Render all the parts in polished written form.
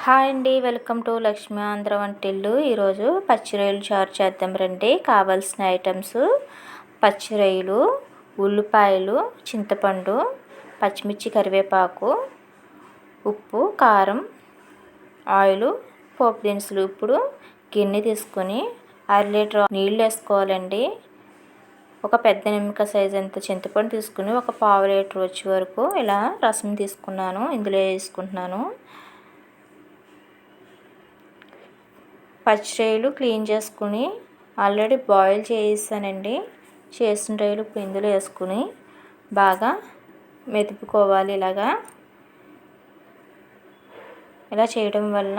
Hi అండి, welcome to Lakshmi Andhra వంటిల్లు. ఈరోజు పచ్చి రొయ్యలు చారు చేద్దాం రండి. కావాల్సిన ఐటమ్స్: పచ్చి రొయ్యలు, ఉల్లిపాయలు, చింతపండు, పచ్చిమిర్చి, కరివేపాకు, ఉప్పు, కారం, ఆయిల్, పోపు దినుసులు. ఇప్పుడు గిన్నె తీసుకొని 1/2 లీటర్ నీళ్ళు వేసుకోవాలండి. ఒక పెద్ద నిమ్మకాయ సైజ్ అంత చింతపండు తీసుకుని ఒక 1/2 లీటర్ వచ్చే వరకు ఇలా రసం తీసుకున్నాను. ఇందులో వేసుకుంటున్నాను. పచ్చి రొయ్యలు క్లీన్ చేసుకుని ఆల్రెడీ బాయిల్ చేసానండి. చేసిన రొయ్యలు ఇప్పుడు ఇందులో వేసుకుని బాగా మెదుపుకోవాలి. ఇలా చేయడం వల్ల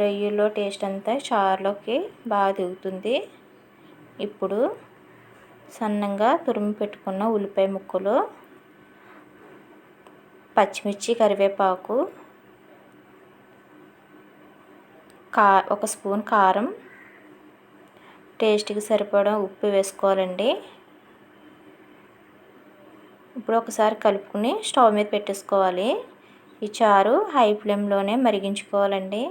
రొయ్యల్లో టేస్ట్ అంతా చారులోకి బాగా దిగుతుంది. ఇప్పుడు సన్నంగా తురిమి పెట్టుకున్న ఉల్లిపాయ ముక్కలు, పచ్చిమిర్చి, కరివేపాకు, ఒక స్పూన్ కారం, టేస్ట్కి సరిపడా ఉప్పు వేసుకోవాలండి. ఇప్పుడు ఒకసారి కలుపుకుని స్టవ్ మీద పెట్టేసుకోవాలి. ఈ చారు హై ఫ్లేమ్లోనే మరిగించుకోవాలండి.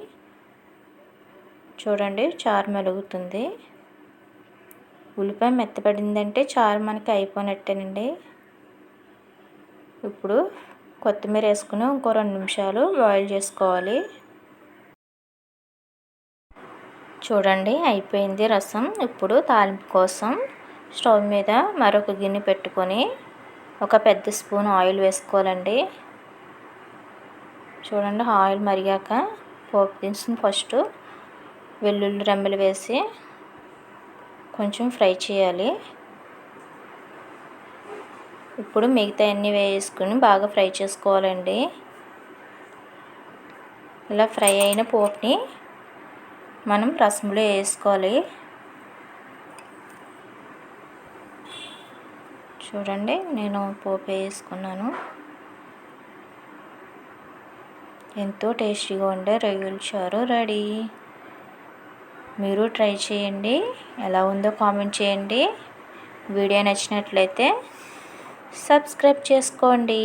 చూడండి, చారు మరుగుతుంది. ఉల్లిపాయ మెత్తపడిందంటే చారు మనకి అయిపోయినట్టేనండి. ఇప్పుడు కొత్తిమీర వేసుకుని ఇంకో 2 నిమిషాలు బాయిల్ చేసుకోవాలి. చూడండి, అయిపోయింది రసం. ఇప్పుడు తాలింపు కోసం స్టవ్ మీద మరొక గిన్నె పెట్టుకొని ఒక పెద్ద స్పూన్ ఆయిల్ వేసుకోవాలండి. చూడండి, ఆయిల్ మరిగాక పోపు దినుసుని ఫస్ట్ వెల్లుల్లి రెమ్మలు వేసి కొంచెం ఫ్రై చేయాలి. ఇప్పుడు మిగతా అన్నీ వేసుకుని బాగా ఫ్రై చేసుకోవాలండి. ఇలా ఫ్రై అయిన పోపుని మనం రసంలో వేసుకోవాలి. చూడండి, నేను పోపు వేసుకున్నాను. ఎంతో టేస్టీగా ఉండే రొయ్యల చారు రెడీ. మీరు ట్రై చేయండి. ఎలా ఉందో కామెంట్ చేయండి. వీడియో నచ్చినట్లయితే సబ్స్క్రైబ్ చేసుకోండి.